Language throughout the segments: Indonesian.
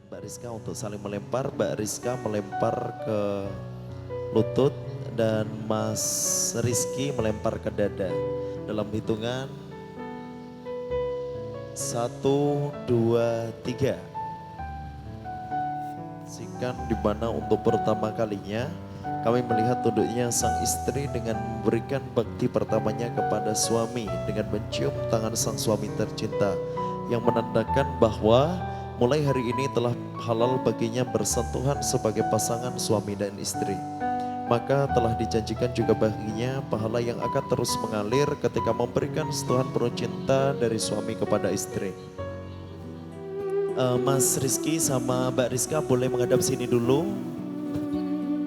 Mbak Rizka untuk saling melempar. Mbak Rizka melempar ke lutut dan Mas Rizky melempar ke dada. Dalam hitungan 1, 2, 3. Sikan di mana untuk pertama kalinya kami melihat tunduknya sang istri dengan memberikan bakti pertamanya kepada suami dengan mencium tangan sang suami tercinta yang menandakan bahwa mulai hari ini telah halal baginya bersentuhan sebagai pasangan suami dan istri. Maka telah dijanjikan juga baginya pahala yang akan terus mengalir ketika memberikan sentuhan penuh cinta dari suami kepada istri. Mas Rizky sama Mbak Rizka boleh menghadap sini dulu.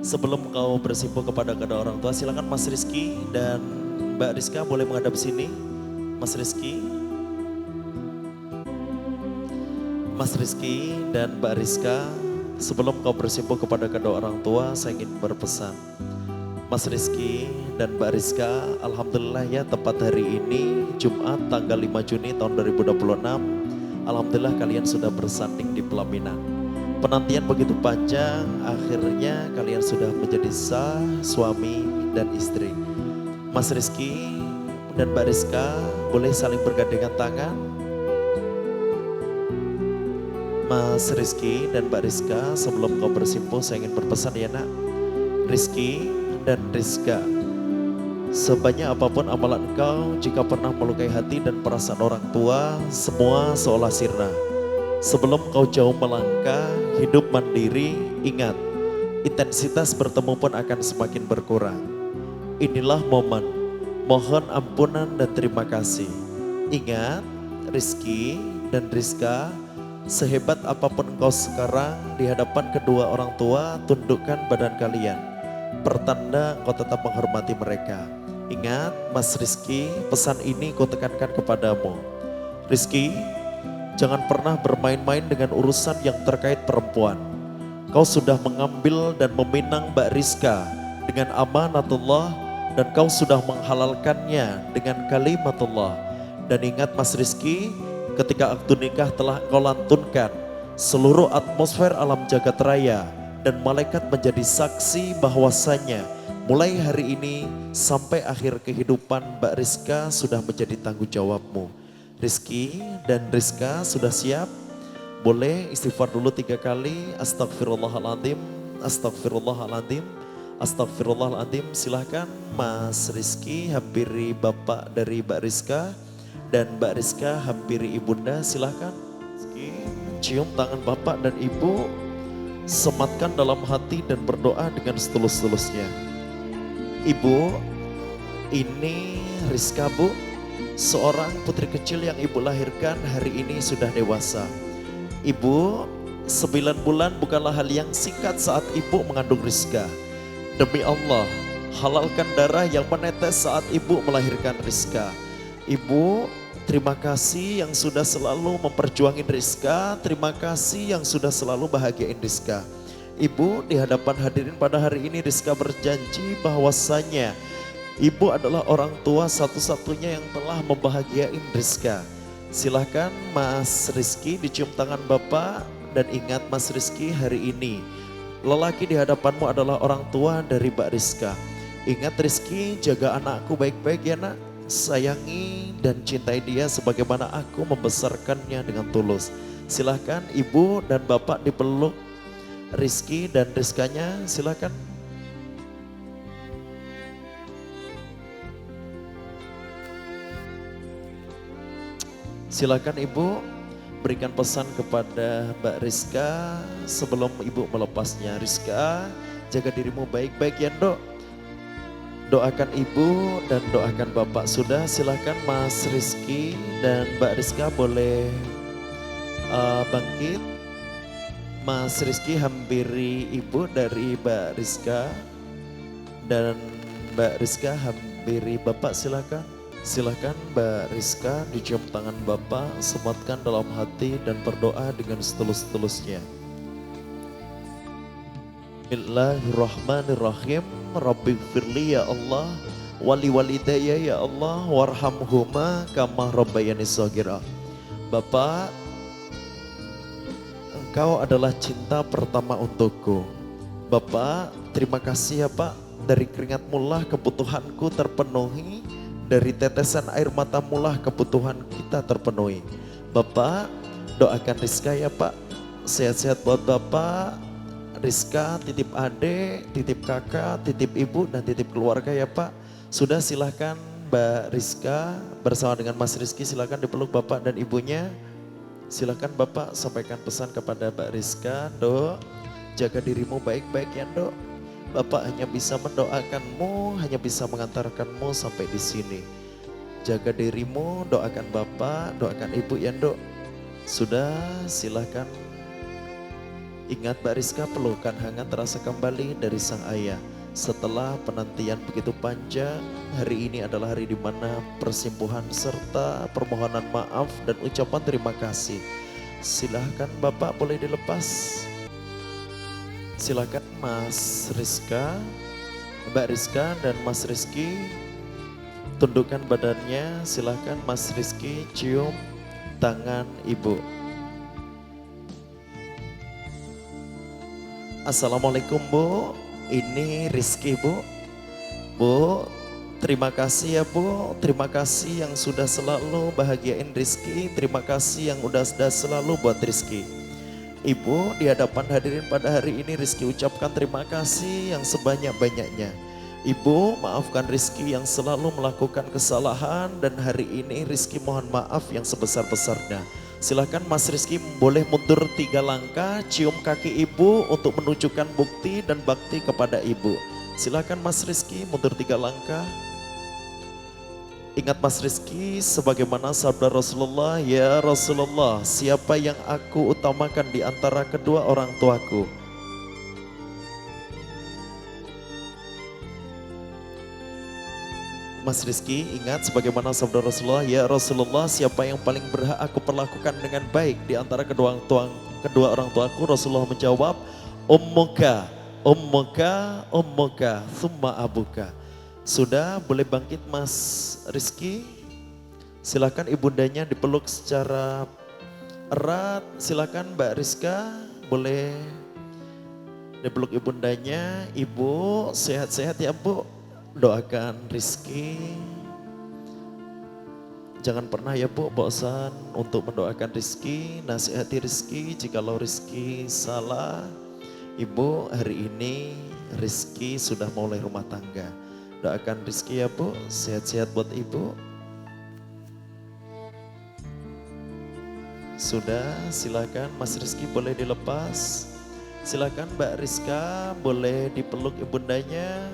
Sebelum kau bersimpuh kepada kedua orang tua, silakan Mas Rizky dan Mbak Rizka boleh menghadap sini. Mas Rizky dan Mbak Rizka, sebelum kau bersimpuh kepada kedua orang tua, saya ingin berpesan. Mas Rizky dan Mbak Rizka, alhamdulillah ya, tepat hari ini Jumat tanggal 5 Juni tahun 2026. Alhamdulillah kalian sudah bersanding di pelaminan. Penantian begitu panjang, akhirnya kalian sudah menjadi sah suami dan istri. Mas Rizky dan Mbak Rizka boleh saling bergandengan tangan. Mas Rizky dan Mbak Rizka, sebelum kau bersimpuh saya ingin berpesan ya nak. Rizky dan Rizka, sebanyak apapun amalan engkau, jika pernah melukai hati dan perasaan orang tua, semua seolah sirna. Sebelum kau jauh melangkah, hidup mandiri, ingat, intensitas bertemu pun akan semakin berkurang. Inilah momen, mohon ampunan dan terima kasih. Ingat, Rizky dan Rizka, sehebat apapun engkau sekarang di hadapan kedua orang tua, tundukkan badan kalian. Pertanda engkau tetap menghormati mereka. Ingat, Mas Rizky, pesan ini kau tekankan kepadamu. Rizky, jangan pernah bermain-main dengan urusan yang terkait perempuan. Kau sudah mengambil dan meminang Mbak Rizka dengan amanatullah dan kau sudah menghalalkannya dengan kalimatullah. Dan ingat Mas Rizky, ketika akad nikah telah kau lantunkan, seluruh atmosfer alam jagat raya dan malaikat menjadi saksi bahwasanya mulai hari ini sampai akhir kehidupan Mbak Rizka sudah menjadi tanggung jawabmu. Rizky dan Rizka sudah siap? Boleh istighfar dulu 3 kali. Astagfirullahaladzim, astagfirullahaladzim, astagfirullahaladzim. Silahkan Mas Rizky hampiri bapak dari Mbak Rizka dan Mbak Rizka hampiri ibunda. Silahkan Rizky cium tangan bapak dan ibu, sematkan dalam hati dan berdoa dengan setulus-tulusnya. Ibu, ini Rizka bu, seorang putri kecil yang ibu lahirkan hari ini sudah dewasa. Ibu, 9 bulan bukanlah hal yang singkat saat ibu mengandung Rizka. Demi Allah, halalkan darah yang menetes saat ibu melahirkan Rizka. Ibu, terima kasih yang sudah selalu memperjuangin Rizka. Terima kasih yang sudah selalu bahagiain Rizka. Ibu, di hadapan hadirin pada hari ini Rizka berjanji bahwasanya ibu adalah orang tua satu-satunya yang telah membahagiain Rizka. Silahkan Mas Rizky dicium tangan bapak dan ingat Mas Rizky, hari ini lelaki di hadapanmu adalah orang tua dari Mbak Rizka. Ingat Rizky, jaga anakku baik-baik ya nak. Sayangi dan cintai dia sebagaimana aku membesarkannya dengan tulus. Silahkan ibu dan bapak dipeluk Rizky dan Rizkanya, silahkan. Silakan ibu berikan pesan kepada Mbak Rizka sebelum ibu melepasnya. Rizka, jaga dirimu baik-baik ya dok. Doakan ibu dan doakan bapak. Sudah, silakan Mas Rizky dan Mbak Rizka boleh bangkit. Mas Rizky hampiri ibu dari Mbak Rizka dan Mbak Rizka hampiri bapak, silakan. Silakan Mbak Rizka dicium tangan bapak, sematkan dalam hati dan berdoa dengan setulus-tulusnya. Bismillahirrahmanirrahim. Rabbi firli ya Allah, wali walidayya ya Allah, warhamhuma kama rabbayani shaghira. Bapak, Engkau adalah cinta pertama untukku. Bapak, terima kasih ya Pak, dari keringatmu lah kebutuhanku terpenuhi, dari tetesan air matamu lah kebutuhan kita terpenuhi. Bapak, doakan Rizka ya Pak, sehat-sehat buat Bapak. Rizka titip adik, titip kakak, titip ibu, dan titip keluarga ya Pak. Sudah silahkan Mbak Rizka bersama dengan Mas Rizky, silahkan dipeluk Bapak dan ibunya. Silakan Bapak sampaikan pesan kepada Mbak Rizka. Dok, jaga dirimu baik-baik ya Dok. Bapak hanya bisa mendoakanmu, hanya bisa mengantarkanmu sampai di sini. Jaga dirimu, doakan Bapak, doakan Ibu ya Dok. Sudah, silakan. Ingat Mbak Rizka, pelukan hangat terasa kembali dari sang ayah. Setelah penantian begitu panjang, hari ini adalah hari di mana persembuhan serta permohonan maaf dan ucapan terima kasih. Silahkan Bapak boleh dilepas. Silahkan Mas Rizka, Mbak Rizka dan Mas Rizky tundukkan badannya. Silahkan Mas Rizky cium tangan Ibu. Assalamualaikum Bu, ini Rizky Bu. Bu, terima kasih ya Bu, terima kasih yang sudah selalu bahagiain Rizky, terima kasih yang sudah selalu buat Rizky. Ibu, di hadapan hadirin pada hari ini Rizky ucapkan terima kasih yang sebanyak-banyaknya. Ibu, maafkan Rizky yang selalu melakukan kesalahan dan hari ini Rizky mohon maaf yang sebesar-besarnya. Silakan Mas Rizky boleh mundur 3 langkah, cium kaki Ibu untuk menunjukkan bukti dan bakti kepada Ibu. Silakan Mas Rizky mundur 3 langkah. Ingat Mas Rizky, sebagaimana sabda Rasulullah, ya Rasulullah, siapa yang aku utamakan di antara kedua orang tuaku? Mas Rizky, ingat sebagaimana sabda Rasulullah, ya Rasulullah, siapa yang paling berhak aku perlakukan dengan baik di antara kedua orang tuaku? Rasulullah menjawab, ummuka, ummuka, ummuka, thumma abuka. Sudah, boleh bangkit Mas Rizky. Silakan ibundanya dipeluk secara erat. Silakan Mbak Rizka boleh dipeluk ibundanya. Ibu sehat-sehat ya Bu. Doakan Rizky. Jangan pernah ya Bu bosan untuk mendoakan Rizky, nasihati Rizky jikalau Rizky salah. Ibu, hari ini Rizky sudah mulai rumah tangga. Doakan Rizky ya Bu, sehat-sehat buat Ibu. Sudah, silakan Mas Rizky boleh dilepas. Silakan Mbak Rizka boleh dipeluk ibundanya.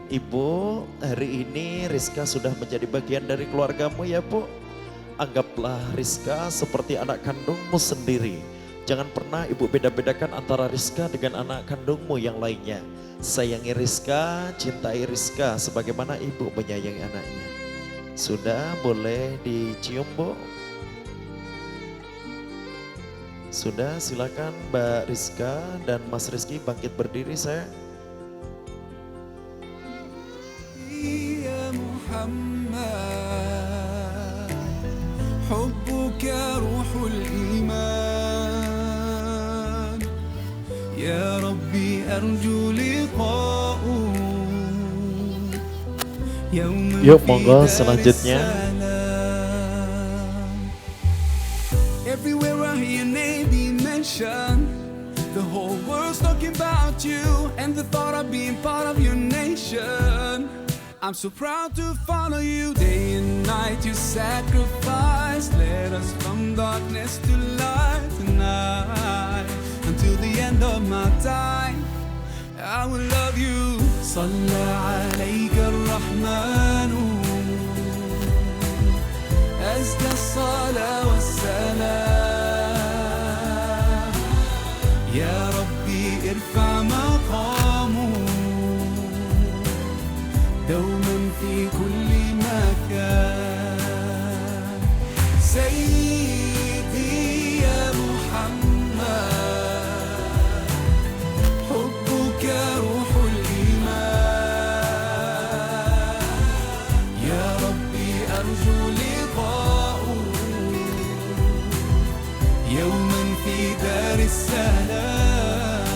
Ibu, hari ini Rizka sudah menjadi bagian dari keluargamu ya Bu. Anggaplah Rizka seperti anak kandungmu sendiri. Jangan pernah Ibu beda-bedakan antara Rizka dengan anak kandungmu yang lainnya. Sayangi Rizka, cintai Rizka sebagaimana Ibu menyayangi anaknya. Sudah, boleh dicium Bu. Sudah, silakan Mbak Rizka dan Mas Rizky bangkit berdiri saya. حبك روح الإيمان يا ربي أرجو لقاء يوم Yuk monggo selanjutnya. Everywhere I hear your name be mentioned, the whole world's talking about you and the thought of being part of your nation. I'm so proud to follow you. Day and night you sacrifice, led us from darkness to light tonight. Until the end of my time, I will love you. صلى عليك الرحمن أزكى الصلاة والسلام يا ربي ارفع مقامه دوما في كل مكان سيدي يا محمد حبك روح الإيمان يا ربي أرجو لقاءه يوما في دار السلام.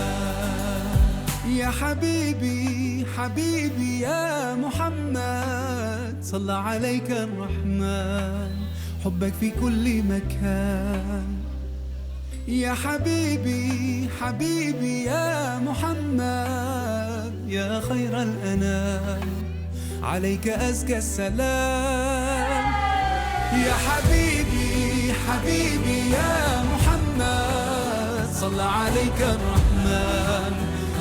يا حبيبي حبيبي يا محمد صلى عليك الرحمن، حبك في كل مكان. يا حبيبي حبيبي يا محمد يا خير الأنام، عليك أزكى السلام. يا حبيبي حبيبي يا محمد صلى عليك الرحمن،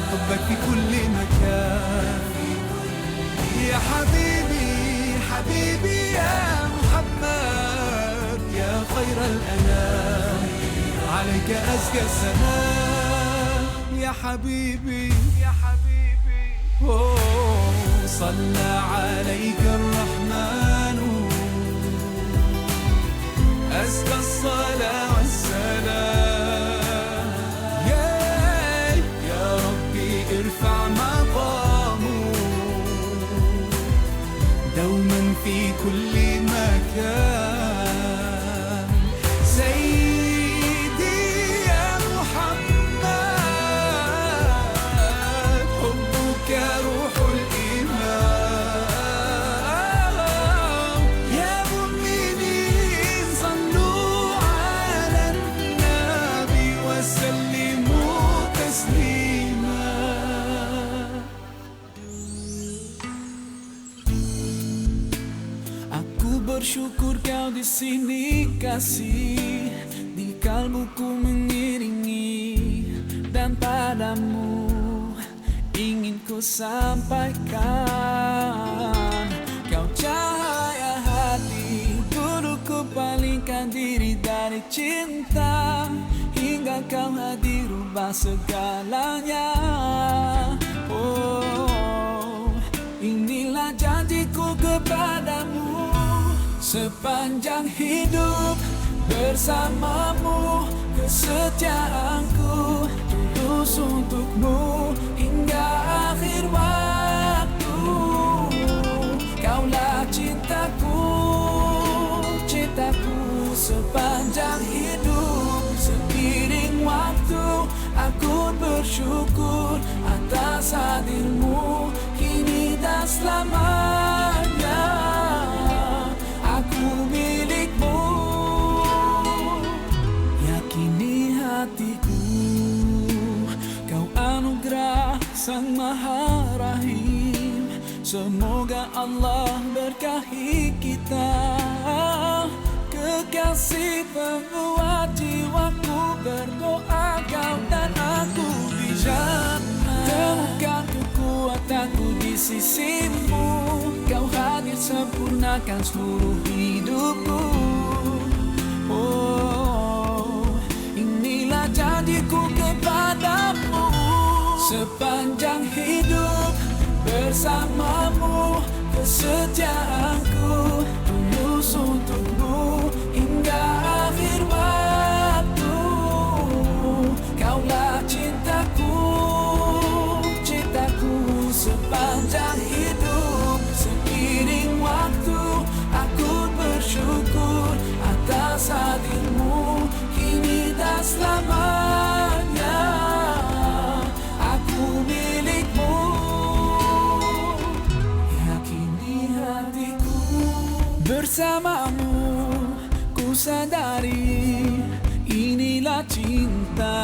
حبك في كل مكان. يا حبيبي حبيبي يا محمد يا خير الأنام، عليك أزكى السلام. يا حبيبي يا حبيبي صلى عليك الرحمن، أزكى الصلاة والسلام. يا ربي ارفع مقامه دوما في كل مكان. سيدي يا محمد حبك روح الإيمان. يا مؤمنين صلوا على النبي وسلموا تسليما. Aku bersyukur kau di sini kasih, di kalbuku mengiringi, dan padamu ingin ku sampaikan. Kau cahaya hati, dulu ku palingkan diri dari cinta, hingga kau hadir rubah segalanya. Oh, inilah janjiku kepadamu, sepanjang hidup bersamamu, kesetiaanku tulus untukmu hingga akhir waktu. Kaulah cintaku, cintaku sepanjang hidup. Seiring waktu aku bersyukur atas hadirmu kini dan selamanya. Aku milikmu, yakini hatiku. Kau anugerah Sang Maha Rahim, semoga Allah berkahi kita. Kekasih penguat jiwaku, berdoa kau dan aku di jannah. Temukan kekuatanku di sisimu, kau hadir sempurnakan seluruh hidupku. Oh, inilah janjiku kepadamu, sepanjang hidup bersamamu, kesetiaanku tulus untukmu hingga akhir waktu. Kaulah cintaku, cintaku sepanjang hidup. Seiring waktu aku bersyukur atas hadirmu kini dan selamanya. Aku milikmu, yakini hatiku. Bersamamu ku sadari inilah cinta.